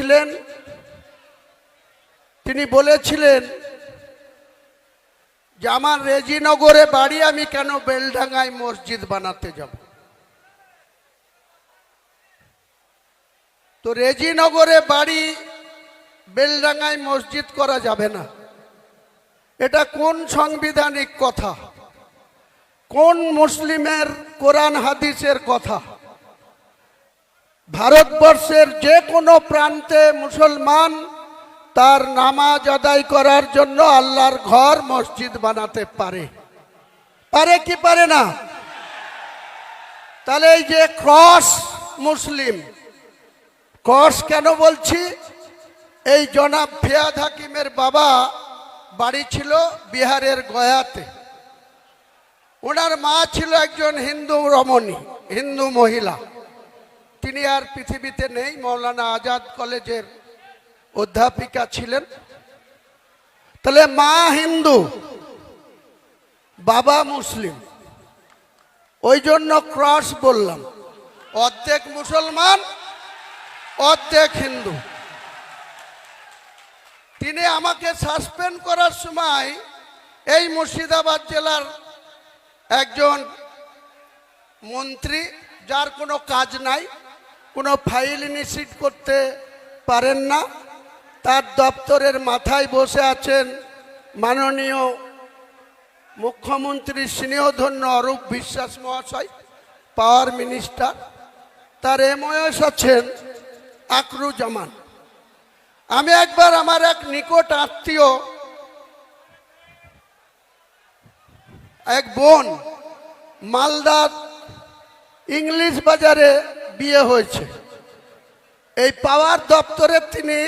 ছিলেন, তিনি বলেছিলেন যে আমার রেজিনগরে বাড়ি, আমি কেন বেলডাঙ্গায় মসজিদ বানাতে যাব। তো রেজিনগরে বাড়ি, বেলডাঙ্গায় মসজিদ করা যাবে না। এটা কোন সাংবিধানিক কথা, কোন মুসলিমের কোরআন হাদিসের কথা? ভারতবর্ষের যে কোনো প্রান্তে মুসলমান তার নামাজ আদায় করার জন্য আল্লাহর ঘর মসজিদ বানাতে পারে, পারে কি পারে না? তাহলে এই যে ক্রস মুসলিম, ক্রস কেন বলছি? এই জনাব ফিয়াদ হাকিমের বাবা বাড়ি ছিল বিহারের গয়াতে। ওনার মা ছিল একজন হিন্দু রমণী, হিন্দু মহিলা। তিনি আর পৃথিবীতে নেই, মৌলানা আজাদ কলেজের অধ্যাপিকা ছিলেন। তাহলে মা হিন্দু, বাবা মুসলিম, ওই জন্য ক্রস বললাম। অর্ধেক মুসলমান, অর্ধেক হিন্দু। তিনি আমাকে সাসপেন্ড করার সময় এই মুর্শিদাবাদ জেলার একজন মন্ত্রী, যার কোনো কাজ নাই, কোনো ফাইল ইনিশিয়েট করতে পারেন না, তার দপ্তরের মাথায় বসে আছেন মাননীয় মুখ্যমন্ত্রী স্নেহধন্য অরূপ বিশ্বাস মহাশয়, পাওয়ার মিনিস্টার। তার এমওএস আছেন আকরুজ্জামান। আমি একবার আমার এক নিকট আত্মীয়, এক বোন, মালদার ইংলিশ বাজারে বিয়ে হয়েছে। এই পাওয়ার দপ্তরে তিনি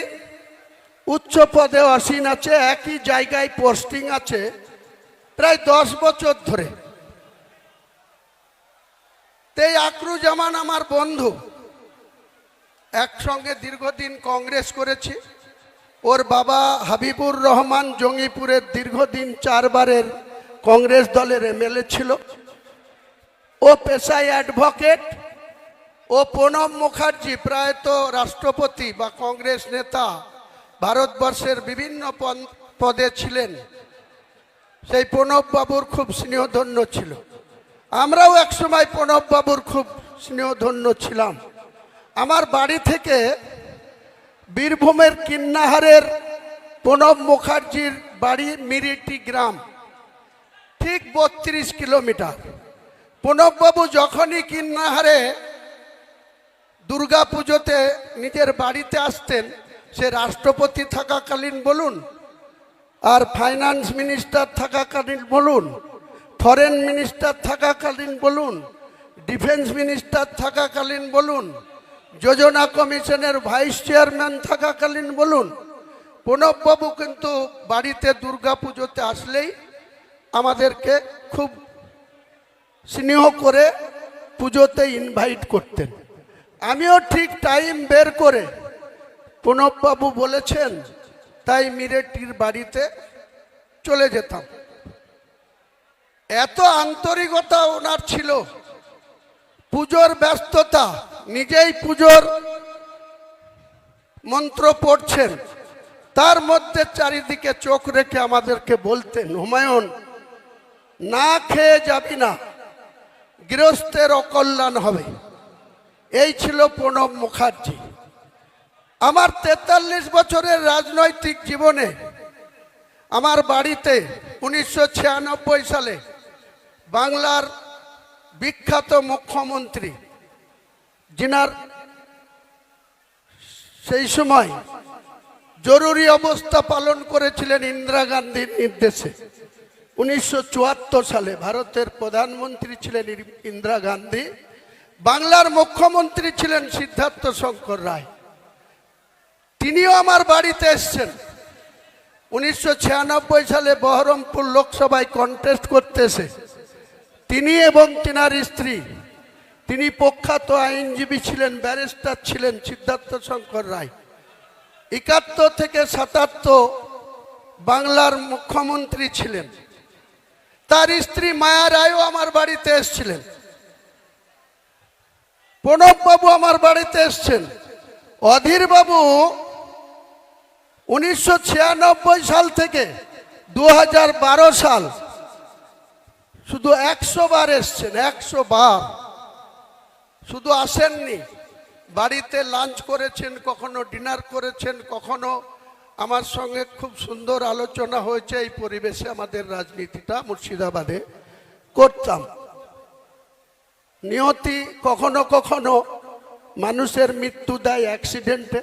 উচ্চ পদে আসীন আছে, একই জায়গায় পোস্টিং আছে প্রায় 10 বছর ধরে। এই আকরুজ্জামান আমার বন্ধু, একসঙ্গে দীর্ঘদিন কংগ্রেস করেছি। ওর বাবা হাবিবুর রহমান জঙ্গিপুরের দীর্ঘদিন 4 বারের কংগ্রেস দলের এমএলএ ছিল। ও পেশায় অ্যাডভোকেট। ও প্রণব মুখার্জি প্রায়ত রাষ্ট্রপতি বা কংগ্রেস নেতা, ভারতবর্ষের বিভিন্ন পদে ছিলেন। সেই প্রণব বাবুর খুব স্নেহধন্য ছিল। আমরাও একসময় প্রণব বাবুর খুব স্নেহধন্য ছিলাম। আমার বাড়ি থেকে বীরভূমের কিন্নাহারের প্রণব মুখার্জির বাড়ি মিরিটি গ্রাম, ঠিক 32 কিলোমিটার। প্রণববাবু যখনই কিন্নাহারে দুর্গা পুজোতে নিজের বাড়িতে আসতেন, সে রাষ্ট্রপতি থাকাকালীন বলুন, আর ফাইন্যান্স মিনিস্টার থাকাকালীন বলুন, ফরেন মিনিস্টার থাকাকালীন বলুন, ডিফেন্স মিনিস্টার থাকাকালীন বলুন, যোজনা কমিশনের ভাইস চেয়ারম্যান থাকাকালীন বলুন, প্রণববাবু কিন্তু বাড়িতে দুর্গা পুজোতে আসলেই আমাদেরকে খুব স্নেহ করে পুজোতে ইনভাইট করতেন। আমিও ঠিক টাইম বের করে, প্রণববাবু বলেছেন তাই মিরেটির বাড়িতে চলে যেতাম। এত আন্তরিকতা ওনার ছিল। পুজোর ব্যস্ততা, নিজেই পুজোর মন্ত্র পড়ছেন, তার মধ্যে চারিদিকে চোখ রেখে আমাদেরকে বলতেন, হুমায়ুন না খেয়ে যাবি না, গৃহস্থের অকল্যাণ হবে। এই ছিল প্রণব মুখার্জি। আমার 43 বছরের রাজনৈতিক জীবনে আমার বাড়িতে 1996 সালে বাংলার বিখ্যাত মুখ্যমন্ত্রী, যিনার সেই সময় জরুরি অবস্থা পালন করেছিলেন ইন্দিরা গান্ধীর নির্দেশে। 1974 সালে ভারতের প্রধানমন্ত্রী ছিলেন ইন্দিরা গান্ধী, বাংলার মুখ্যমন্ত্রী ছিলেন সিদ্ধার্থ শঙ্কর রায়। তিনিও আমার বাড়িতে এসছেন। 1996 সালে বহরমপুর লোকসভায় কন্টেস্ট করতে এসে তিনি এবং তিনার স্ত্রী, তিনি প্রখ্যাত আইনজীবী ছিলেন, ব্যারিস্টার ছিলেন সিদ্ধার্থ শঙ্কর রায়। 71 থেকে 77 বাংলার মুখ্যমন্ত্রী ছিলেন। তার স্ত্রী মায়া রায়ও আমার বাড়িতে এসেছিলেন। প্রণববাবু আমার বাড়িতে এসছেন। অধীরবাবু 1996 সাল থেকে 2012 সাল শুধু 100 বার এসছেন, 100 বার। শুধু আসেননি, বাড়িতে লাঞ্চ করেছেন, কখনো ডিনার করেছেন, কখনো আমার সঙ্গে খুব সুন্দর আলোচনা হয়েছে। এই পরিবেশে আমাদের রাজনীতিটা মুর্শিদাবাদে করতাম। নিয়তি কখনো কখনো মানুষের মৃত্যু দেয় অ্যাক্সিডেন্টে,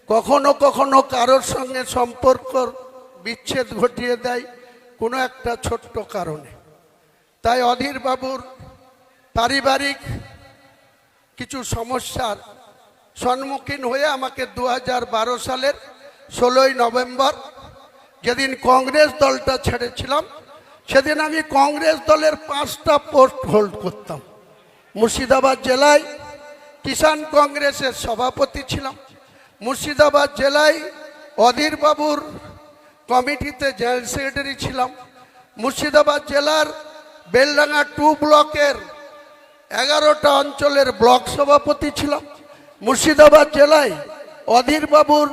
কখনো কখনো কারোর সঙ্গে সম্পর্ক বিচ্ছেদ ঘটিয়ে দেয় কোনো একটা ছোট্ট কারণে। তাই অধীর বাবুর পারিবারিক কিছু সমস্যার সম্মুখীন হয়ে আমাকে 2012 সালের 16ই নভেম্বর, যেদিন কংগ্রেস দলটা ছেড়েছিলাম, সেদিন আমি কংগ্রেস দলের 5টা পোস্ট হোল্ড করতাম। মুর্শিদাবাদ জেলায় কিষাণ কংগ্রেসের সভাপতি ছিলাম, মুর্শিদাবাদ জেলায় অধীর বাবুর কমিটিতে জেনারেল সেক্রেটারি ছিলাম, মুর্শিদাবাদ জেলার বেলডাঙ্গা 2 ব্লকের 11টা অঞ্চলের ব্লক সভাপতি ছিলাম, মুর্শিদাবাদ জেলায় অধীর বাবুর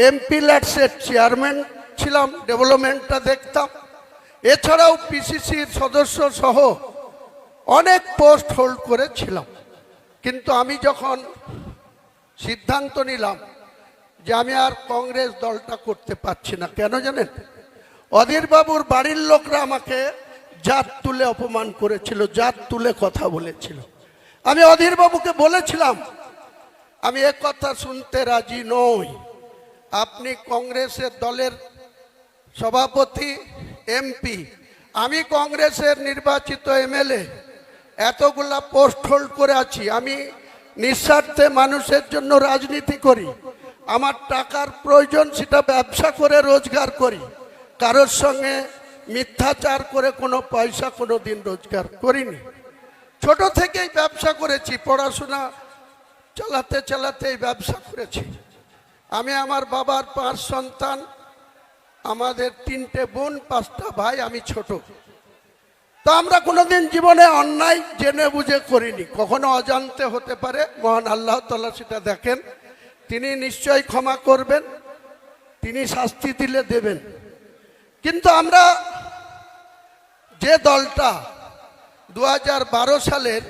এমপি ল্যাটসের চেয়ারম্যান ছিলাম, ডেভেলপমেন্টটা দেখতাম। এছাড়াও পিসিসির সদস্য সহ অনেক পোস্ট হোল্ড করেছিলাম। কিন্তু আমি যখন সিদ্ধান্ত নিলাম যে আমি আর কংগ্রেস দলটা করতে পারছি না, কেন জানেন? অধীর বাবুর বাড়ির লোকরা আমাকে জাত তুলে অপমান করেছিল, জাত তুলে কথা বলেছিল। আমি অধীর বাবুকে বলেছিলাম, আমি এ কথা শুনতে রাজি নই। আপনি কংগ্রেসের দলের সভাপতি, এমপি, আমি কংগ্রেসের নির্বাচিত এমএলএ, এতগুলা পোস্ট হোল্ড করে আছি। আমি নিঃস্বার্থে মানুষের জন্য রাজনীতি করি। আমার টাকার প্রয়োজন, সেটা ব্যবসা করে রোজগার করি। কারোর সঙ্গে মিথ্যাচার করে কোনো পয়সা কোনো দিন রোজগার করিনি। ছোট থেকেই ব্যবসা করেছি, পড়াশোনা চালাতে চালাতে ব্যবসা করেছি। আমি আমার বাবার 5 সন্তান, আমাদের 3টে বোন, 5টা ভাই, আমি ছোট। তো আমরা কোনোদিন জীবনে অন্যায় জেনে বুঝে করিনি, কখনো অজান্তে হতে পারে। মহান আল্লাহ তাআলা সেটা দেখেন, তিনি নিশ্চয়ই ক্ষমা করবেন, তিনি শাস্তি দিলে দেবেন। কিন্তু আমরা যে দলটা 2012 সালের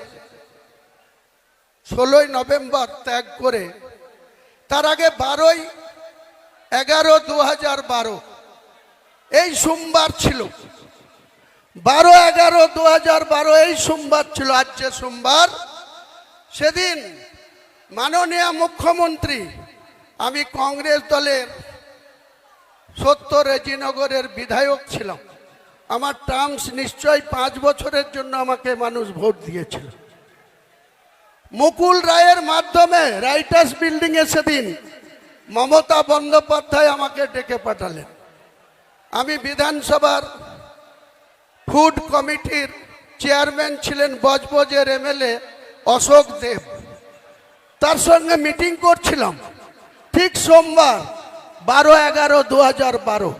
16ই নভেম্বর ত্যাগ করে, তার আগে 12/11/2012 এই সোমবার ছিল, 12/11/2012 এই সোমবার ছিল। আজ যে সোমবার, সেদিন মাননীয় মুখ্যমন্ত্রী, আমি কংগ্রেস দলের 70 রেজিনগরের বিধায়ক ছিলাম। আমার টার্মস নিশ্চয়ই 5 বছরের জন্য আমাকে মানুষ ভোট দিয়েছিল। মুকুল রায়ের মাধ্যমে রাইটার্স বিল্ডিং এ সেদিন মমতা বন্দ্যোপাধ্যায় আমাকে ডেকে পাঠালেন। আমি বিধানসভার ফুড কমিটির চেয়ারম্যান ছিলেন বজবজের এমএলএ অশোক দেব, তার সঙ্গে মিটিং করছিলাম। ঠিক সোমবার 12/11/2012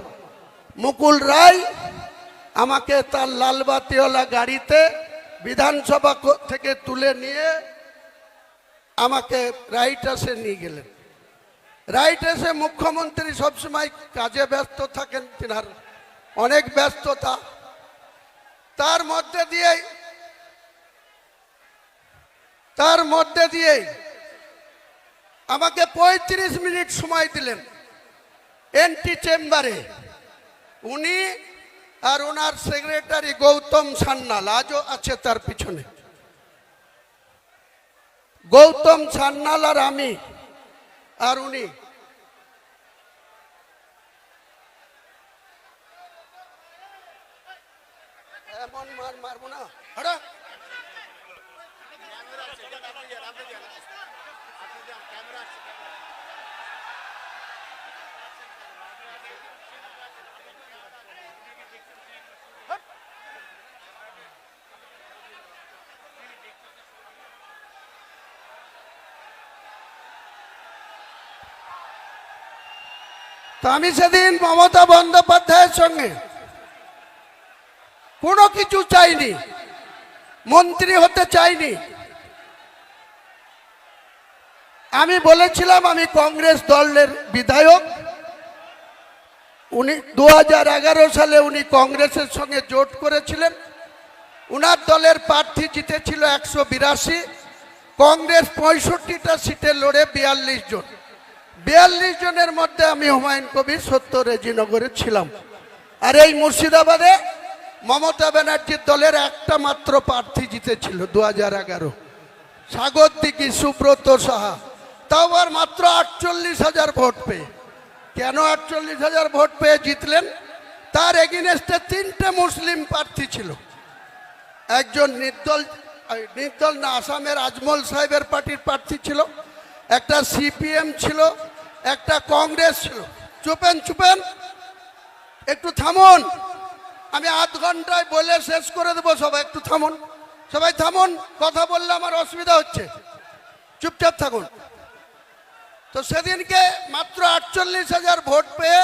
মুকুল রায় আমাকে তার লালবাতিওয়ালা গাড়িতে বিধানসভা থেকে তুলে নিয়ে আমাকে রাইটার্সে নিয়ে গেলেন। রাইটার্সে মুখ্যমন্ত্রী সবসময় কাজে ব্যস্ত থাকেন, তিনার অনেক ব্যস্ততা। তার মধ্যে দিয়েই আমাকে 35 মিনিট সময় দিলেন এন্টি চেম্বারে। উনি আর ওনার সেক্রেটারি গৌতম সান্যাল, আজও আছে তার পিছনে, গৌতম সান্যাল আর আমি আর উনি, এমন মারবো না। তো আমি সেদিন মমতা বন্দ্যোপাধ্যায়ের সঙ্গে কোনো কিছু চাইনি, মন্ত্রী হতে চাইনি। আমি বলেছিলাম আমি কংগ্রেস দলের বিধায়ক, উনি 2011 সালে উনি কংগ্রেসের সঙ্গে জোট করেছিলেন। উনার দলের প্রার্থী জিতেছিল 182, কংগ্রেস 65টা সিটে লড়ে 42 জন। 42 জনের মধ্যে আমি হুমায়ুন কবির 70 রেজিনগরে ছিলাম। আর এই মুর্শিদাবাদে মমতা ব্যানার্জির দলের একটা মাত্র প্রার্থী জিতেছিল 2011, সাগরদিঘি সুব্রত সাহা, তাও আর মাত্র 48,000 ভোট পেয়ে। কেন 48,000 ভোট পেয়ে জিতলেন? তার এগেইনস্টে 3টে মুসলিম প্রার্থী ছিল। একজন নির্দল না, আসামের আজমল সাহেবের পার্টির প্রার্থী ছিল, একটা সিপিএম ছিল, একটা কংগ্রেস ছিল। চুপেন একটু থামুন, আমি আধ ঘন্টায় বলে শেষ করে দেবো। সবাই একটু থামুন, সবাই থামুন, কথা বললে আমার অসুবিধা হচ্ছে, চুপচাপ থাকুন। তো সেদিনকে মাত্র 48,000 ভোট পেয়ে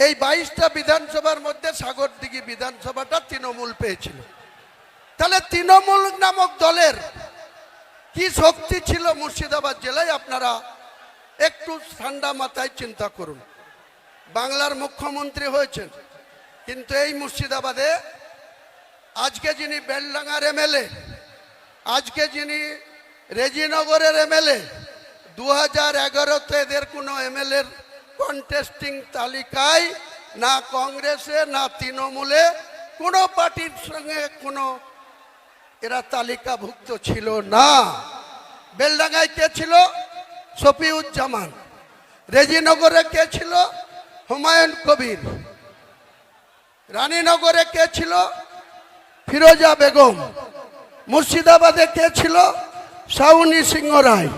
এই 22টা বিধানসভার মধ্যে সাগরদিঘি বিধানসভাটা তৃণমূল পেয়েছিল। তাহলে তৃণমূল নামক দলের কি শক্তি ছিল মুর্শিদাবাদ জেলায়, আপনারা একটু ঠান্ডা মাথায় চিন্তা করুন। বাংলার মুখ্যমন্ত্রী হয়েছেন, কিন্তু এই মুর্শিদাবাদে আজকে যিনি বেলডাঙ্গার এমএলএ, আজকে যিনি রেজিনগরের এমএলএ, 2011-তে এদের কোনো এমএলএর কন্টেস্টিং তালিকায় না কংগ্রেসে না তৃণমূলে কোনো পার্টির সঙ্গে কোনো এরা তালিকাভুক্ত ছিল না। বেলডাঙ্গায় কে ছিল? শফিউজ্জামান। রেজিনগরে কে ছিল? হুমায়ুন কবির। রানীনগরে কে ছিল? ফিরোজা বেগম। মুর্শিদাবাদে কে ছিল? শাউনি সিংহ রায়।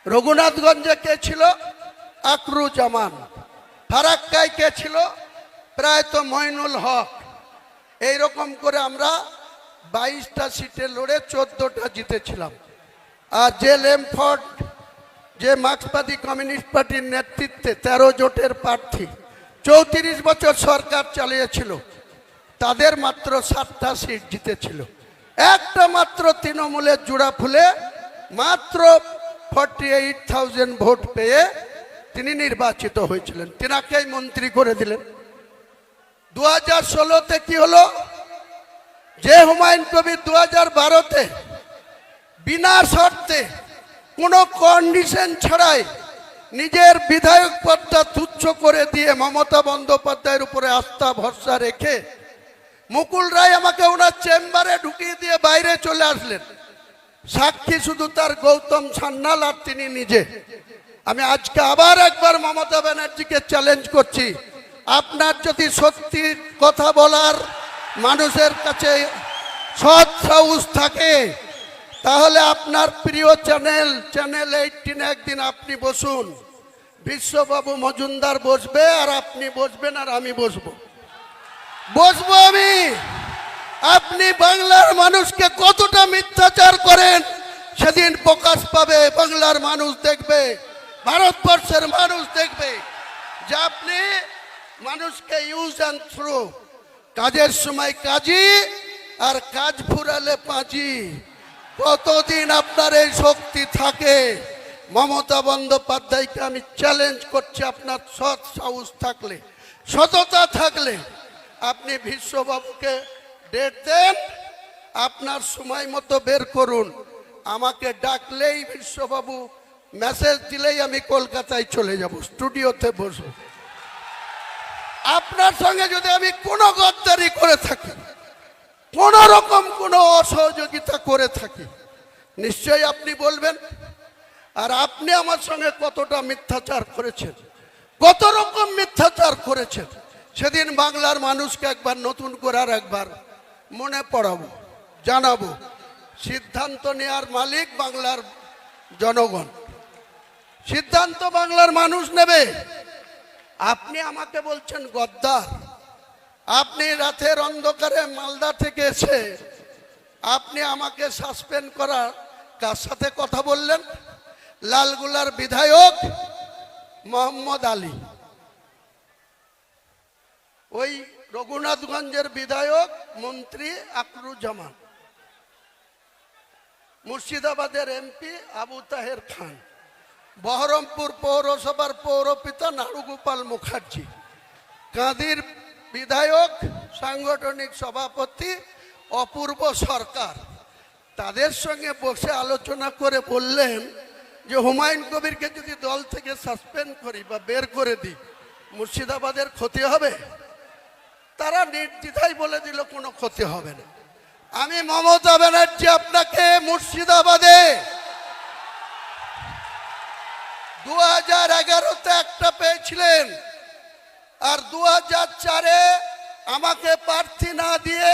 রঘুনাথগঞ্জে কে ছিল? আকরুজ্জামান। ফারাক্কায় কে ছিল? প্রায়ত মইনুল হক। এইরকম করে আমরা 22টা সিটে লড়ে 14টা জিতেছিলাম। আর যে লেমফোর্ড, যে মার্ক্সবাদী কমিউনিস্ট পার্টির নেতৃত্বে 13 জোটের প্রার্থী 34 বছর সরকার চালিয়েছিল, তাদের মাত্র 7টা সিট জিতেছিল। একটা মাত্র তৃণমূলের জোড়া ফুলে মাত্র 48,000 ভোট পেয়ে তিনি নির্বাচিত হয়েছিলেন, তিনাকেই মন্ত্রী করে দিলেন। 2016-তে কি হলো? যে হুমায়ুন কবির 2012-তে বিনা শর্তে কোনো কন্ডিশন ছাড়াই নিজের বিধায়ক পদটা তুচ্ছ করে দিয়ে মমতা বন্দ্যোপাধ্যায়ের উপরে আস্থা ভরসা রেখে মুকুল রায় আমাকে ওনার চেম্বারে ঢুকিয়ে দিয়ে বাইরে চলে আসলেন। সাক্ষী শুধু তার গৌতম সান্যাল আর তিনি নিজে। আমি আজকে আবার একবার মমতা ব্যানার্জিকে চ্যালেঞ্জ করছি, আপনার যদি সত্যি কথা বলার মানুষের কাছে সৎ সাহস থাকে, তাহলে আপনার প্রিয় চ্যানেল 18 একদিন আপনি বসুন, বিশ্ববাবু মজুমদার বসবে আর আপনি বসবেন আর আমি বসবো আমি। আপনি বাংলার মানুষকে কতটা মিথ্যাচার করেন সেদিন প্রকাশ পাবে। বাংলার মানুষ দেখবে, ভারতবর্ষের মানুষ দেখবে যে আপনি মানুষকে ইউজ অ্যান্ড থ্রো, কাজের সময় কাজী আর কাজ ফুরালে পাঁচি। কতদিন আপনার এই শক্তি থাকে? মমতা বন্দ্যোপাধ্যায়কে আমি চ্যালেঞ্জ করছি, আপনার সৎ সাহস থাকলে, সততা থাকলে আপনি বিশ্ববাবুকে ডেট দেন, আপনার সময় মতো বের করুন। আমাকে ডাকলেই বিশ্ববাবু মেসেজ দিলেই আমি কলকাতায় চলে যাব, স্টুডিওতে বসবো। আপনার সঙ্গে যদি আমি কোনো গদ্দারি করে থাকি, কোন রকম কোনো অসহযোগিতা করে থাকি, নিশ্চয়ই আপনি বলবেন। আর আপনি আমার সঙ্গে কতটা মিথ্যাচার করেছেন, কত রকম মিথ্যাচার করেছেন, সেদিন বাংলার মানুষকে একবার নতুন করে আর একবার মনে পড়াবো, জানাবো। সিদ্ধান্ত নেওয়ার মালিক বাংলার জনগণ, সিদ্ধান্ত বাংলার মানুষ নেবে। আপনি আমাকে বলছেন গদ্দার। আপনি রাতের অন্ধকারে মালদা থেকে এসে আপনি আমাকে সাসপেন্ড করার কার সাথে কথা বললেন? লালগুলার বিধায়ক মোহাম্মদ আলী, ওই রঘুনাথগঞ্জের বিধায়ক মন্ত্রী আকরুজ্জামান, মুর্শিদাবাদের এমপি আবু তাহের খান, বহরমপুর পৌরসভার পৌরপিতা নাড়ুগোপাল মুখার্জি, কাঁদির বিধায়ক সাংগঠনিক সভাপতি অপূর্ব সরকার, তাদের সঙ্গে বসে আলোচনা করে বললেন যে হুমায়ুন কবিরকে যদি দল থেকে সাসপেন্ড করি বা বের করে দিই মুর্শিদাবাদের ক্ষতি হবে। তারা নির্দ্বিধায় বলে দিল কোনো ক্ষতি হবে না। আমি মমতা ব্যানার্জি আপনাকে মুর্শিদাবাদে 2011-তে একটা পেয়েছিলেন, আর 2004-এ আমাকে প্রার্থী না দিয়ে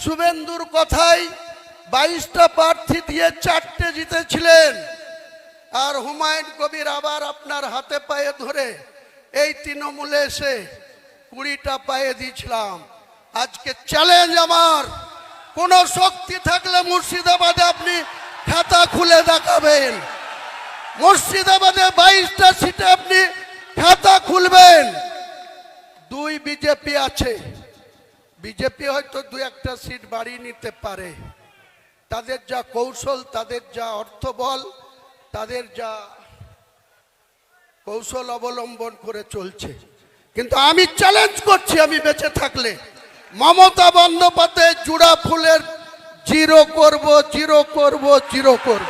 শুভেন্দুর কথায় 22টা প্রার্থী দিয়ে 4টে জিতেছিলেন। আর হুমায়ুন কবির আবার আপনার হাতে পায়ে ধরে এই তৃণমূলে এসে 20টা পায়ে দিয়েছিলাম। আজকে চ্যালেঞ্জ আমার, কোন শক্তি থাকলে মুর্শিদাবাদে আপনি খাতা খুলে দেখাবেন। মুর্শিদাবাদে 22টা সিটে আপনি খাতা খুলবেন। 2 বিজেপি আছে, বিজেপি হয়তো 2-1টা সিট বাড়িয়ে নিতে পারে। তাদের যা কৌশল, তাদের যা অর্থবল, তাদের যা কৌশল অবলম্বন করে চলছে। কিন্তু আমি চ্যালেঞ্জ করছি, আমি বেঁচে থাকলে মমতা বন্দ্যোপাধ্যায় জুড়া ফুলের জিরো করব, জিরো করব, জিরো করব।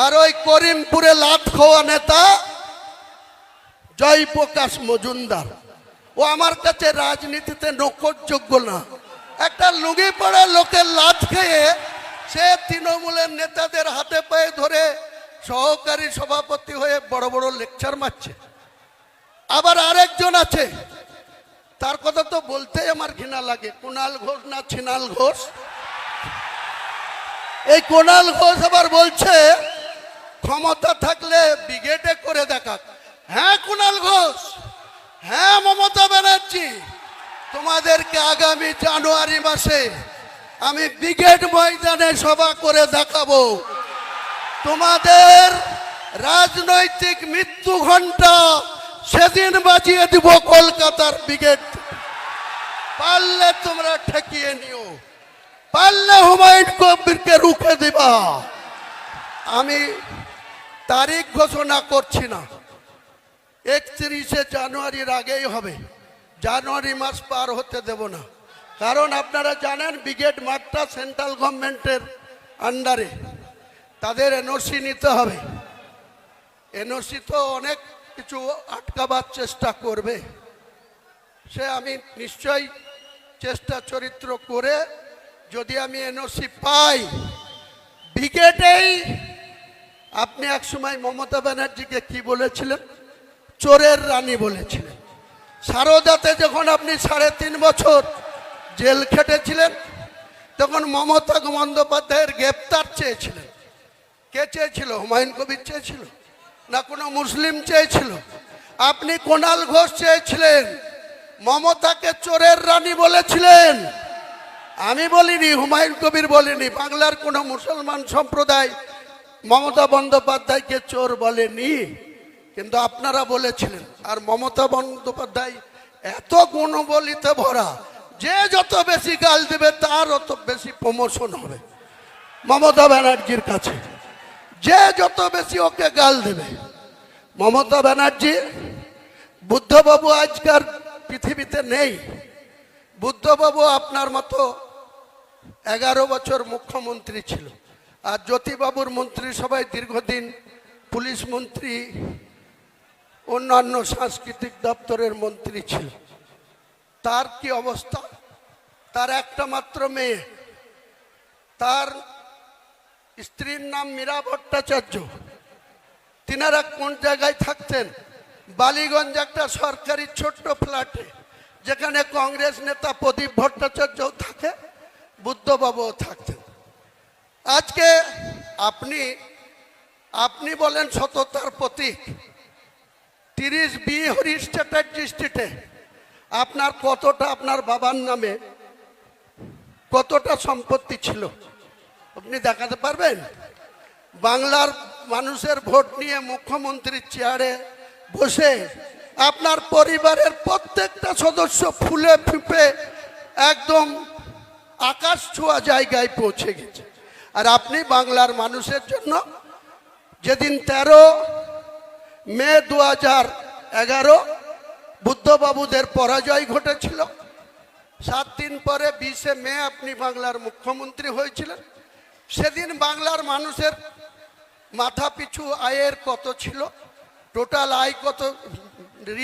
আর ওই করিমপুরে লাত খাওয়া নেতা জয়প্রকাশ মজুমদার, ও আমার কাছে রাজনীতিতে নকরযোগ্য না। একটা লুঙ্গি পড়া লোকের লাত খেয়ে সে তৃণমূলের নেতাদের হাতে পায়ে ধরে সহকারী সভাপতি হয়ে বড় বড় লেকচার মারছে। আবার আরেকজন আছে, তার কথা তো বলতেই আমার ঘৃণা লাগে, কুণাল ঘোষ না ছিনাল ঘোষ। এই কুণাল ঘোষ আবার বলছে ক্ষমতা থাকলে ব্রিগেডে করে দেখাক। হ্যাঁ কুণাল ঘোষ, হ্যাঁ মমতা ব্যানার্জি, তোমাদেরকে আগামী জানুয়ারি মাসে আমি ব্রিগেড ময়দানে সভা করে দেখাবো। তোমাদের রাজনৈতিক মৃত্যু ঘণ্টা সেদিন বাজিয়ে দিব কলকাতার ব্রিগেড। পারলে তোমরা ঠেকিয়ে নিও, পারলে হুমায়ুন কবিরকে রুখে দিবা। আমি তারিখ ঘোষণা করছি না, 31শে জানুয়ারির আগেই হবে। জানুয়ারি মাস পার হতে দেব না, কারণ আপনারা জানেন ব্রিগেড মাঠটা সেন্ট্রাল গভর্নমেন্টের আন্ডারে, তাদের এনওসি নিতে হবে। এনওসি তো অনেক কিছু আটকাবার চেষ্টা করবে, সে আমি নিশ্চয়ই চেষ্টা চরিত্র করে যদি আমি এনওসি পাই ব্রিগেডেই। আপনি এক সময় মমতা ব্যানার্জিকে কি বলেছিলেন? চোরের রানী বলেছিলেন। সারদাতে যখন আপনি 3.5 বছর জেল খেটেছিলেন, তখন মমতা বন্দ্যোপাধ্যায়ের গ্রেপ্তার চেয়েছিলেন। কে চেয়েছিল? হুমায়ুন কবির চেয়েছিল না কোনো মুসলিম চেয়েছিল? আপনি কুণাল ঘোষ চেয়েছিলেন, মমতাকে চোরের রানী বলেছিলেন। আমি বলিনি, হুমায়ুন কবির বলেনি, বাংলার কোনো মুসলমান সম্প্রদায় মমতা বন্দ্যোপাধ্যায়কে চোর বলেনি, কিন্তু আপনারা বলেছিলেন। আর মমতা বন্দ্যোপাধ্যায় এত গুণবলিতে ভরা, যে যত বেশি গাল দেবে তার অত বেশি প্রমোশন হবে মমতা ব্যানার্জির কাছে। যে যত বেশি ওকে গাল দেবে, মমতা ব্যানার্জি, বুদ্ধবাবু আজকার পৃথিবীতে নেই। বুদ্ধবাবু আপনার মতো 11 বছর মুখ্যমন্ত্রী ছিল, আর জ্যোতিবাবুর মন্ত্রিসভায় দীর্ঘদিন পুলিশ মন্ত্রী, অন্যান্য সাংস্কৃতিক দপ্তরের মন্ত্রী ছিল। তার কি অবস্থা? তার একটা মাত্র মেয়ে, তার স্ত্রীর নাম মীরা ভট্টাচার্য। তিনারা কোন জায়গায় থাকতেন? বালিগঞ্জ একটা সরকারি ছোট্ট ফ্ল্যাটে, যেখানে কংগ্রেস নেতা প্রদীপ ভট্টাচার্যও থাকে, বুদ্ধবাবুও থাকতেন। আজকে আপনি বলেন সততার প্রতীক। 30B হরিশ চ্যাটার্জি স্ট্রিটে আপনার কতটা, আপনার বাবার নামে কতটা সম্পত্তি ছিল আপনি দেখাতে পারবেন? বাংলার মানুষের ভোট নিয়ে মুখ্যমন্ত্রীর চেয়ারে বসে আপনার পরিবারের প্রত্যেকটা সদস্য ফুলে ফেঁপে একদম আকাশ ছোঁয়া জায়গায় পৌঁছে গেছে। আর আপনি বাংলার মানুষের জন্য যেদিন 13 মে 2011 বুদ্ধবাবুদের পরাজয় ঘটেছিল, 7 দিন পরে 20 মে আপনি বাংলার মুখ্যমন্ত্রী হয়েছিলেন। সেদিন বাংলার মানুষের মাথা পিছু আয়ের কত ছিল, টোটাল আয় কত,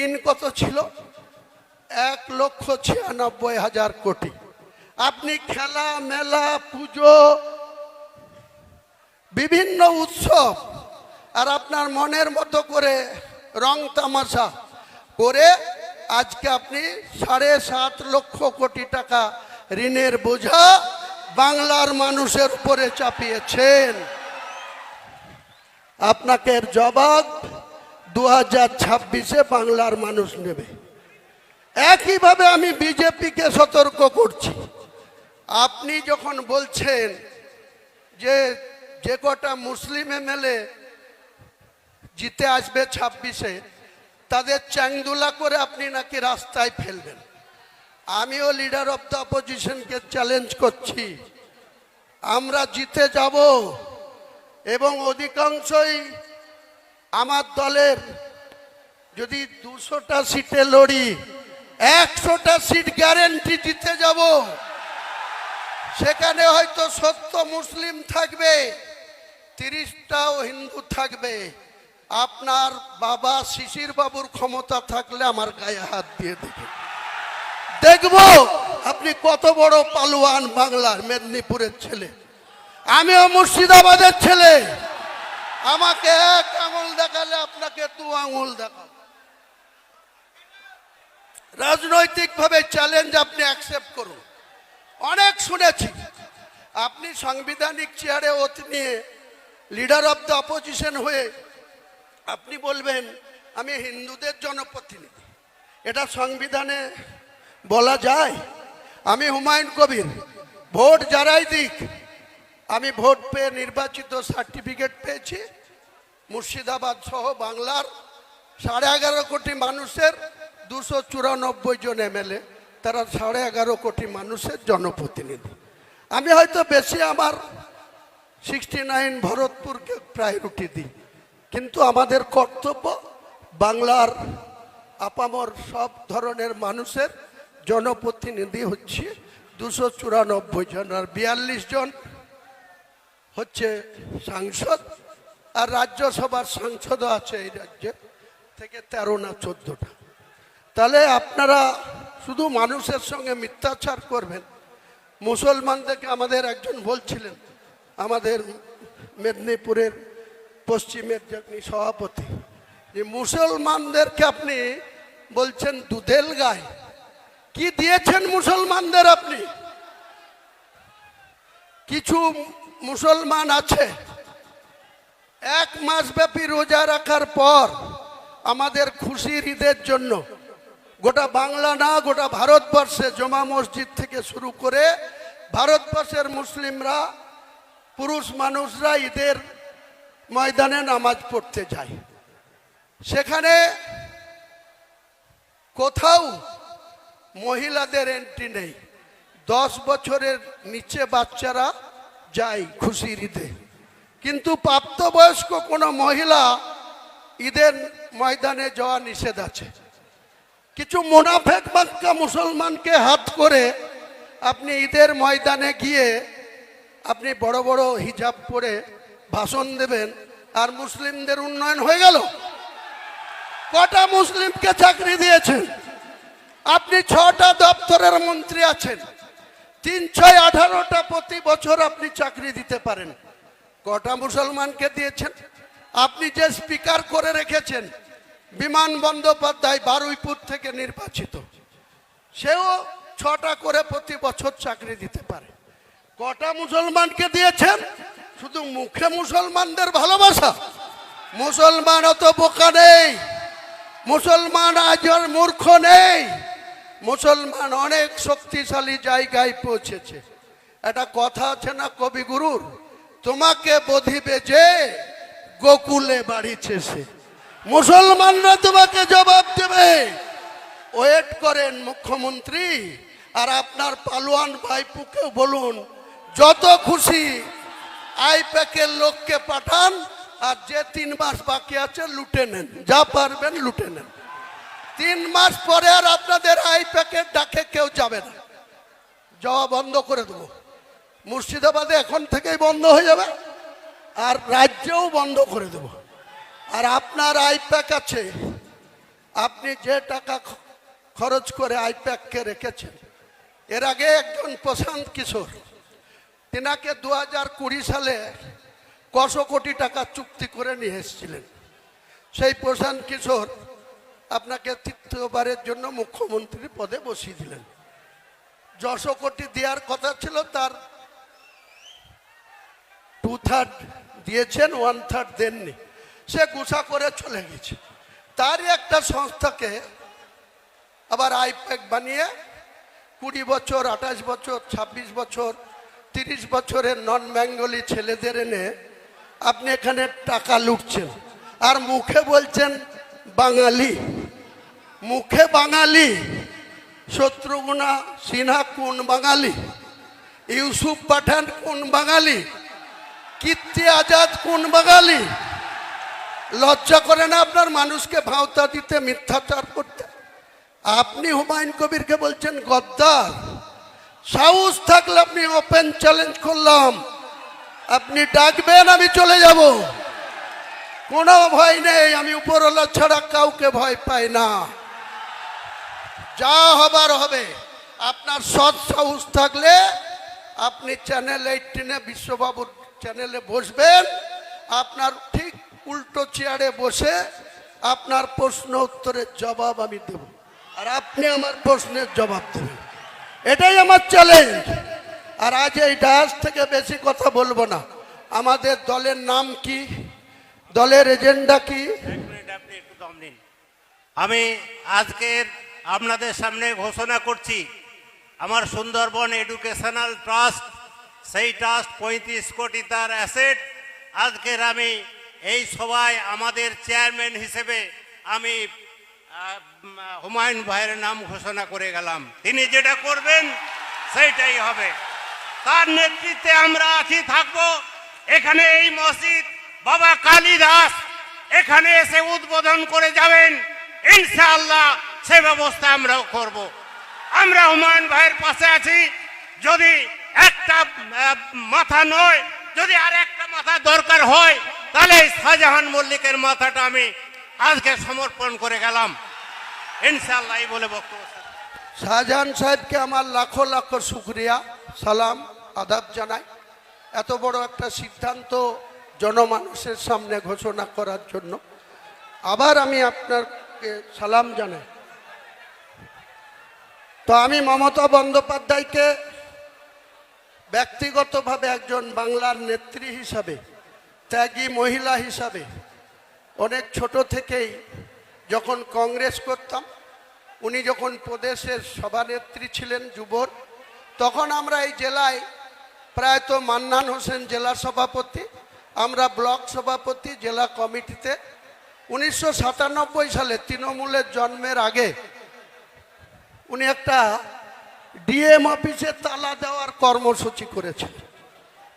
ঋণ কত ছিল? 1,96,000 কোটি। আপনি খেলা মেলা পুজো বিভিন্ন উৎসব আর আপনার মনের মতো করে রং তামাশা করে আজকে আপনি 7.5 লক্ষ কোটি টাকা ঋণের বোঝা বাংলার মানুষের উপরে চাপিয়েছেন। আপনাকে এর জবাব 2026-এ বাংলার মানুষ নেবে। একইভাবে আমি বিজেপিকে সতর্ক করছি, আপনি যখন বলছেন যে কটা মুসলিম এমএলএ জিতে আসবে 26-এ তাদের চ্যাংদুলা করে আপনি নাকি রাস্তায় ফেলবেন। আমিও লিডার অফ দ্য অপোজিশনকে চ্যালেঞ্জ করছি, আমরা জিতে যাব এবং অধিকাংশই আমার দলের যদি 200টা সিটে লড়ি 100টা সিট গ্যারেন্টি জিতে যাব। সেখানে হয়তো 70 মুসলিম থাকবে, 30টাও হিন্দু থাকবে। আপনার বাবা শিশির বাবুর ক্ষমতা থাকলে আমার গায়ে হাত দিয়ে দেখব আপনি কত বড় পালোয়ান। বাংলার মেদিনীপুরের ছেলে, আমিও মুর্শিদাবাদের ছেলে। আমাকে 1 আঙুল দেখালে আপনাকে 2 আঙুল দেখাবো। রাজনৈতিকভাবে চ্যালেঞ্জ আপনি অ্যাকসেপ্ট করুন। অনেক শুনেছি আপনি সাংবিধানিক চেয়ারে ওত নিয়ে লিডার অফ দ্য অপোজিশন হয়ে আপনি বলবেন আমি হিন্দুদের জনপ্রতিনিধি। এটা সংবিধানে বলা যায়? আমি হুমায়ুন কবির, ভোট যারাই দিক, আমি ভোট পেয়ে নির্বাচিত সার্টিফিকেট পেয়েছি। মুর্শিদাবাদ সহ বাংলার 11.5 কোটি মানুষের 294 জন এমএলএ, তারা 11.5 কোটি মানুষের জনপ্রতিনিধি। আমি হয়তো বেশি আমার 69 ভরতপুরকে প্রায়োরিটি দিই, কিন্তু আমাদের কর্তব্য বাংলার আপামর সব ধরনের মানুষের জনপ্রতিনিধি হচ্ছে 294 জন, আর 42 জন হচ্ছে সাংসদ, আর রাজ্যসভার সাংসদও আছে এই রাজ্যে থেকে 13 না 14টা। তাহলে আপনারা শুধু মানুষের সঙ্গে মিথ্যাচার করবেন। মুসলমানদেরকে আমাদের একজন বলছিলেন, আমাদের মেদিনীপুরের পশ্চিমের যিনি সভাপতি, যে মুসলমানদেরকে আপনি বলছেন দুধেল গায়। কি দিয়েছেন মুসলমানদের আপনি? কিছু মুসলমান আছে 1 মাস ব্যাপী রোজা রাখার পর আমাদের খুশির ঈদের জন্য গোটা বাংলা না গোটা ভারতবর্ষে জমা মসজিদ থেকে শুরু করে ভারতবর্ষের মুসলিমরা পুরুষ মানুষরা ঈদের ময়দানে নামাজ পড়তে যায়। সেখানে কোথাও মহিলাদের এন্ট্রি নেই। 10 বছরের নিচে বাচ্চারা যায় খুশির ঈদে, কিন্তু প্রাপ্তবয়স্ক কোনো মহিলা ঈদের ময়দানে যাওয়া নিষেধ আছে। কিছু মুনাফেক বাক্কা মুসলমানকে হাত করে আপনি ঈদের ময়দানে গিয়ে আপনি বড় বড় হিজাব পরে ভাষণ দেবেন, আর মুসলিমদের উন্নয়ন হয়ে গেল? কটা মুসলিমকে চাকরি দিয়েছেন আপনি? 6টা দপ্তরের মন্ত্রী আছেন, 3-6-18টা প্রতি বছর আপনি চাকরি দিতে পারেন। কটা মুসলমানকে দিয়েছেন? আপনি যে স্পিকার করে রেখেছেন বিমান বন্দ্যোপাধ্যায়, বারুইপুর থেকে নির্বাচিত, সেও 6টা করে প্রতি বছর চাকরি দিতে পারে। কটা মুসলমানকে দিয়েছেন? শুধু মুখে মুসলমানদের ভালোবাসা। মুসলমান অত বোকা নেই, মুসলমান আজ আর মূর্খ নেই, মুসলমান অনেক শক্তিশালী জায়গায় পৌঁছেছে। একটা কথা আছে না কবিগুরুর, তোমাকে বধিবে যে গোকুলে বাড়িছে সে। মুসলমানরা তোমাকে জবাব দেবে। ওয়েট করেন মুখ্যমন্ত্রী, আর আপনার পালোয়ান ভাইপুকে বলুন যত খুশি আইপ্যাকের লোককে পাঠান, আর যে 3 মাস বাকি আছে লুটে নেন, যা পারবেন লুটে নেন। 3 মাস পরে আর আপনাদের আইপ্যাকের ডাকে কেউ যাবে না, যাওয়া বন্ধ করে দেবো। মুর্শিদাবাদে এখন থেকেই বন্ধ হয়ে যাবে, আর রাজ্যেও বন্ধ করে দেব। আর আপনার আইপ্যাক আছে, আপনি যে টাকা খরচ করে আইপ্যাককে রেখেছেন, এর আগে একজন প্রশান্ত কিশোর, তেনাকে 2020 সালে কত কোটি টাকা চুক্তি করে নিয়ে এসেছিলেন। সেই প্রশান্ত কিশোর আপনাকে তৃতীয়বারের জন্য মুখ্যমন্ত্রী পদে বসিয়ে দিলেন। 100 কোটি দেওয়ার কথা ছিল, তার 2/3 দিয়েছেন, 1/3 দেননি। সে গুছা করে চলে গেছে। তারই একটা সংস্থাকে আবার আইপ্যাক বানিয়ে 20 বছর, 28 বছর, 26 বছর, 30 বছরের নন বেঙ্গলি ছেলেদের এনে আপনি এখানে টাকা লুটছেন, আর মুখে বলছেন বাঙালি। মুখে বাঙালি। শত্রুঘ্না সিনহা কোন বাঙালি? ইউসুফ পাঠান কোন বাঙালি? কীর্তি আজাদ কোন বাঙালি? লজ্জা করে না আপনার মানুষকে ভাওতা দিতে, মিথ্যাচার করতে? আপনি হুমায়ুন কবিরকে বলছেন গদ্দার। সাহস থাকলে আপনি ওপেন চ্যালেঞ্জ করলাম, আপনি ডাকবেন, আমি চলে যাব, কোনো ভয় নেই। আমি উপরওয়ালা ছাড়া কাউকে ভয় পাই না। যা হবার হবে। আপনার সৎ সাহস থাকলে আপনি চ্যানেল 18-এ বিশ্ববাবুর চ্যানেলে বসবেন, আপনার ঠিক উল্টো চেয়ারে বসে আপনার প্রশ্ন উত্তরের জবাব আমি দেব, আর আপনি আমার প্রশ্নের জবাব দেবেন। এটাই আমার চ্যালেঞ্জ। আর আজ এই ডায়াস থেকে বেশি কথা বলবো না। আমাদের দলের নাম কি, দলের এজেন্ডা কি? আমি আজকের আপনাদের সামনে ঘোষণা করছি, আমার সুন্দরবন এডুকেশনাল ট্রাস্ট, সেই ট্রাস্ট 35 কোটি তার অ্যাসেট। আজকের আমি এই সভায় আমাদের চেয়ারম্যান হিসেবে আমি হুমায়ুন ভাইয়ের নাম ঘোষণা করে গেলাম। তিনি যেটা করবেন সেইটাই হবে। তার নেতৃত্বে আমরা আছি, থাকবো। এখানে এই মসজিদ বাবা কালিদাস এখানে এসে উদ্বোধন করে যাবেন, ইনশাআল্লাহ সে ব্যবস্থা আমরাও করব। আমরা হুমায়ুন ভাইয়ের পাশে আছি। যদি একটা মাথা নয়, যদি আর একটা মাথা দরকার হয়, তাহলে শাহজাহান মল্লিকের মাথাটা আমি আজকে সমর্পণ করে গেলাম, ইনশাআল্লাহ। এই বলে বক্তব্য। শাহজাহান সাহেবকে আমার লাখো লাখো শুকরিয়া, সালাম, আদাব জানাই। এত বড় একটা সিদ্ধান্ত জনমানুষের সামনে ঘোষণা করার জন্য আবার আমি আপনাকে সালাম জানাই। তো আমি মমতা বন্দ্যোপাধ্যায়কে ব্যক্তিগতভাবে একজন বাংলার নেত্রী হিসাবে, ত্যাগী মহিলা হিসাবে, অনেক ছোট থেকেই যখন কংগ্রেস করতাম, উনি যখন প্রদেশের সভানেত্রী ছিলেন যুবর, তখন আমরা এই জেলায় প্রায়ত মান্নান হোসেন জেলা সভাপতি, আমরা ব্লক সভাপতি জেলা কমিটিতে। 1997 সালে তৃণমূলের জন্মের আগে উনি একটা ডিএম অফিসে তালা দেওয়ার কর্মসূচি করেছিলেন।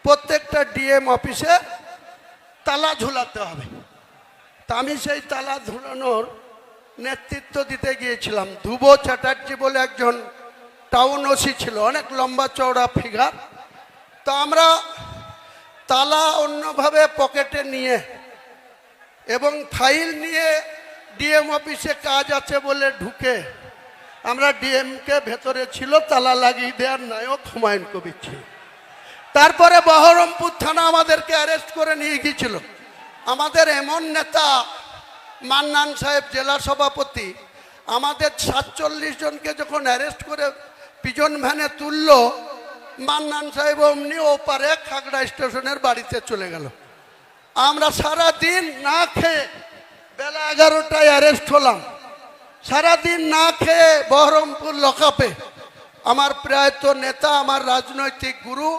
প্রত্যেকটা ডিএম অফিসে তালা ঝুলাতে হবে। তা আমি সেই তালা ঝুলানোর নেতৃত্ব দিতে গিয়েছিলাম। ধ্রুব চ্যাটার্জি বলে একজন টাউন ওসি ছিল, অনেক লম্বা চওড়া ফিগার। তো আমরা তালা অন্যভাবে পকেটে নিয়ে এবং ফাইল নিয়ে ডিএম অফিসে কাজ আছে বলে ঢুকে আমরা ডিএমকে ভেতরে ছিল, তালা লাগিয়ে দেওয়ার নায়ক হুমায়ুন কবির ছিল। তারপরে বহরমপুর থানা আমাদেরকে অ্যারেস্ট করে নিয়ে গিয়েছিল। আমাদের এমন নেতা মান্নান সাহেব জেলা সভাপতি, আমাদের 47 জনকে যখন অ্যারেস্ট করে পিজন ভ্যানে তুলল, মান্নান সাহেব অমনি ওপারে খাগড়া স্টেশনের বাড়িতে চলে গেল। আমরা সারা দিন না খেয়ে, বেলা 11টায় অ্যারেস্ট হলাম, সারাদিন না খেয়ে বহরমপুর লকআপে। আমার প্রায়ত নেতা, আমার রাজনৈতিক গুরু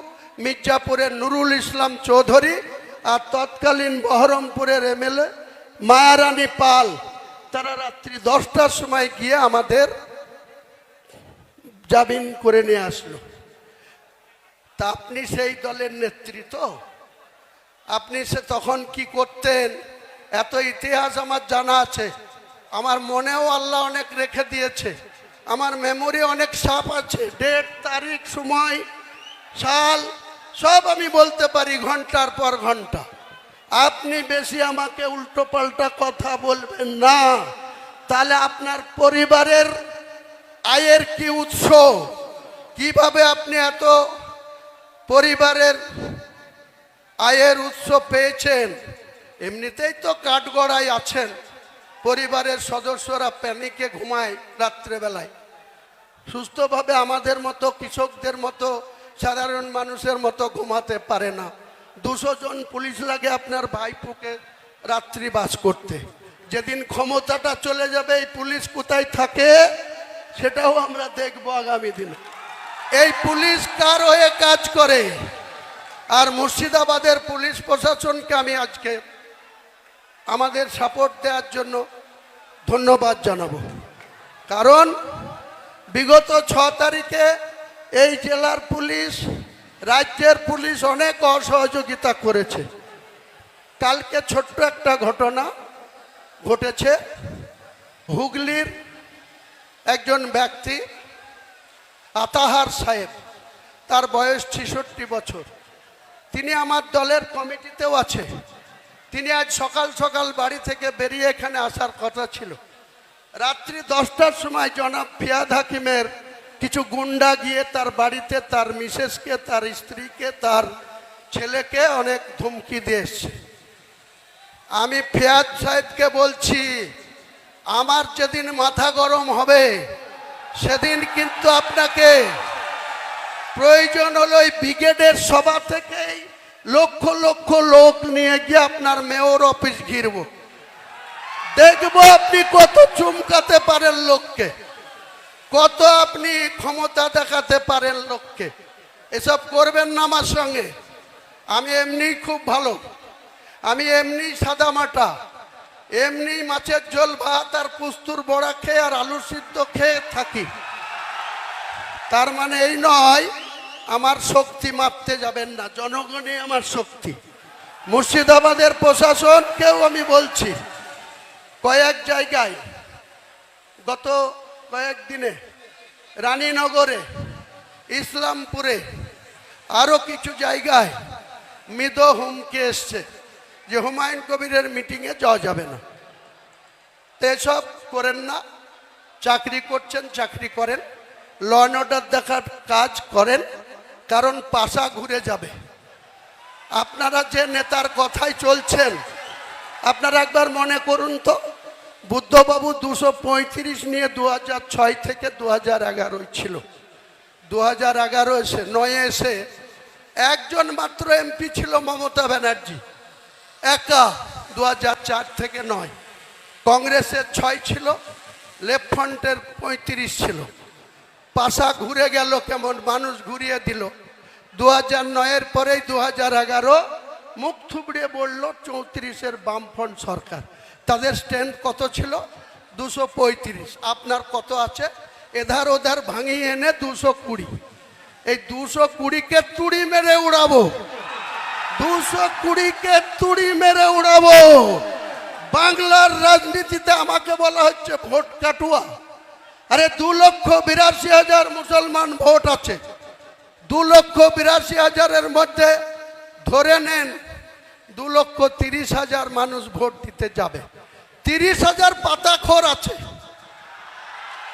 মির্জাপুরের নুরুল ইসলাম চৌধুরী আর তৎকালীন বহরমপুরের এমএলএ মায়ারানী পাল, তারা রাত্রি 10টার সময় গিয়ে আমাদের জামিন করে নিয়ে আসলো। তা আপনি সেই দলের নেতৃত্ব, আপনি সে তখন কি করতেন এত ইতিহাস আমার জানা আছে। আমার মনেও আল্লাহ অনেক রেখে দিয়েছে, আমার মেমোরি অনেক সাপ আছে, ডেট তারিখ সময় সাল সব আমি বলতে পারি ঘন্টার পর ঘন্টা। আপনি বেশি আমাকে উল্টো পাল্টা কথা বলবেন না, তাহলে আপনার পরিবারের আয়ের কি উৎস, কিভাবে আপনি এত পরিবারের আয়ের উৎস পেয়েছেন? এমনিতেই তো কাঠগড়ায় আছেন, পরিবারের সদস্যরা প্যানিকে ঘুমায় রাত্রেবেলায়, সুস্থভাবে আমাদের মতো কৃষকদের মতো সাধারণ মানুষের মতো ঘুমাতে পারে না। 200 জন পুলিশ লাগে আপনার ভাইপোকে রাত্রি বাস করতে। যেদিন ক্ষমতাটা চলে যাবে এই পুলিশ কোথায় থাকে সেটাও আমরা দেখব আগামী দিনে। এই পুলিশ কার হয়ে কাজ করে? আর মুর্শিদাবাদের পুলিশ প্রশাসনকে আমি আজকে আমাদের সাপোর্ট দেওয়ার জন্য ধন্যবাদ জানাবো। কারণ বিগত 6 তারিখে এই জেলার পুলিশ, রাজ্যের পুলিশ অনেক অসহযোগিতা করেছে। কালকে ছোট্ট একটা ঘটনা ঘটেছে। হুগলির একজন ব্যক্তি আতাহার সাহেব, তার বয়স 66 বছর, তিনি আমার দলের কমিটিতেও আছে। তিনি আজ সকাল সকাল বাড়ি থেকে বেরিয়ে এখানে আসার কথা ছিল। রাত্রি 10টার সময় জনাব ফিয়াদ হাকিমের কিছু গুন্ডা গিয়ে তার বাড়িতে তার মিসেসকে, তার স্ত্রীকে, তার ছেলেকে অনেক ধমকি দিয়ে এসছে। আমি ফিয়াদ সাহেবকে বলছি, আমার যেদিন মাথা গরম হবে সেদিন কিন্তু আপনাকে প্রয়োজন হলো ওই ব্রিগেডের সভা থেকেই লক্ষ লক্ষ লোক নিয়ে গিয়ে আপনার মেয়র অফিস ঘিরব, দেখবো আপনি কত চুমকাতে পারেন লোককে, কত আপনি ক্ষমতা দেখাতে পারেন লোককে। এসব করবেন না আমার সঙ্গে। আমি এমনি খুব ভালো, আমি এমনি সাদা মাটা, এমনি মাছের ঝোল ভাত আর কুস্তুর বড়া খেয়ে আর আলু সিদ্ধ খেয়ে থাকি। তার মানে এই নয় আমার শক্তি মাপতে যাবেন না, জনগণই আমার শক্তি। মুর্শিদাবাদের প্রশাসনকেও আমি বলছি, কয়েক জায়গায় গত কয়েকদিনে রানীনগরে, ইসলামপুরে, আরও কিছু জায়গায় মৃদ হুমকি এসছে যে হুমায়ুন কবিরের মিটিংয়ে যাওয়া যাবে না। তো এসব করেন না, চাকরি করছেন চাকরি করেন, ল অ্যান্ড অর্ডার দেখার কাজ করেন, কারণ পাশা ঘুরে যাবে। আপনারা যে নেতার কথাই চলছেন, আপনারা একবার মনে করুন তো, বুদ্ধবাবু 235 নিয়ে 2006 থেকে 2011 ছিল। 2011 এসে 9 এসে একজন মাত্র এমপি ছিল মমতা ব্যানার্জি, একা 2004 থেকে 9। কংগ্রেসের 6 ছিল, লেফট ফ্রন্টের 35 ছিল। পাশা ঘুরে গেল, কেমন মানুষ ঘুরিয়ে দিল। 2009-এর পরেই 2011 মুখ থুবড়িয়ে বলল 34-এর বামফ্রন্ট সরকার। তাদের স্ট্যান্ড কত ছিল? 235। আপনার কত আছে? এধার ওধার ভাঙিয়ে এনে 220। এই 220-কে তুড়ি মেরে উড়াবো, 220-কে তুড়ি মেরে উড়াবো। বাংলার রাজনীতিতে আমাকে বলা হচ্ছে ভোট কাটুয়া। আরে 2,82,000 মুসলমান ভোট আছে, 2,82,000-এর মধ্যে ধরে নেন 2,30,000 মানুষ ভোট দিতে যাবে। 30,000 পাতাখোর আছে,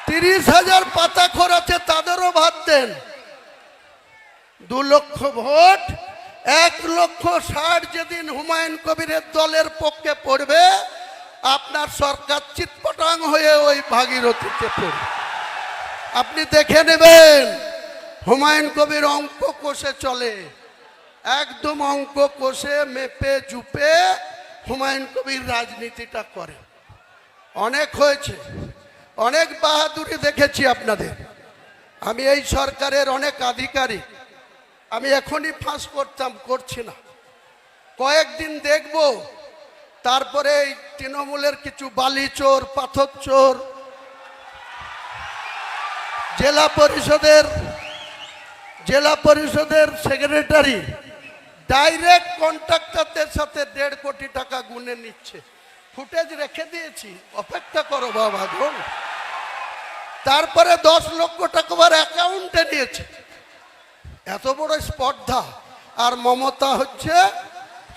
30,000 পাতাখোর আছে, তাদেরও ভাত দেন। 2 লক্ষ ভোট, 1,60,000 যেদিন হুমায়ুন কবিরের দলের পক্ষে পড়বে, আপনার সরকার চিৎপটাং হয়ে ওই ভাগীরথীতে পড়বে। আপনি দেখে নেবেন, হুমায়ুন কবির অঙ্ক কষে চলে, একদম অঙ্ক কষে মেপে জুপে হুমায়ুন কবির রাজনীতিটা করে। অনেক হয়েছে, অনেক বাহাদুরি দেখেছি আপনাদের। আমি এই সরকারের অনেক আধিকারিক, আমি এখনই ফাঁস করতাম, করছি না, কয়েকদিন দেখব, তারপরে এই তৃণমূলের কিছু বালি চোর, পাথর চোর, জেলা পরিষদের সেক্রেটারি ডাইরেক্ট কন্ট্রাক্টরদের সাথে 1.5 কোটি টাকা গুনে নিচ্ছে। ফুটেজ রেখে দিয়েছি, অপেক্ষা করো বাবা গো। তারপরে 10 লক্ষ টাকা আবার অ্যাকাউন্টে নিয়েছে। এত বড় স্পর্ধা। আর মমতা হচ্ছে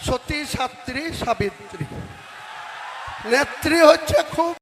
সতী সাত্রী সাবিত্রী, নেত্রী হচ্ছে খুব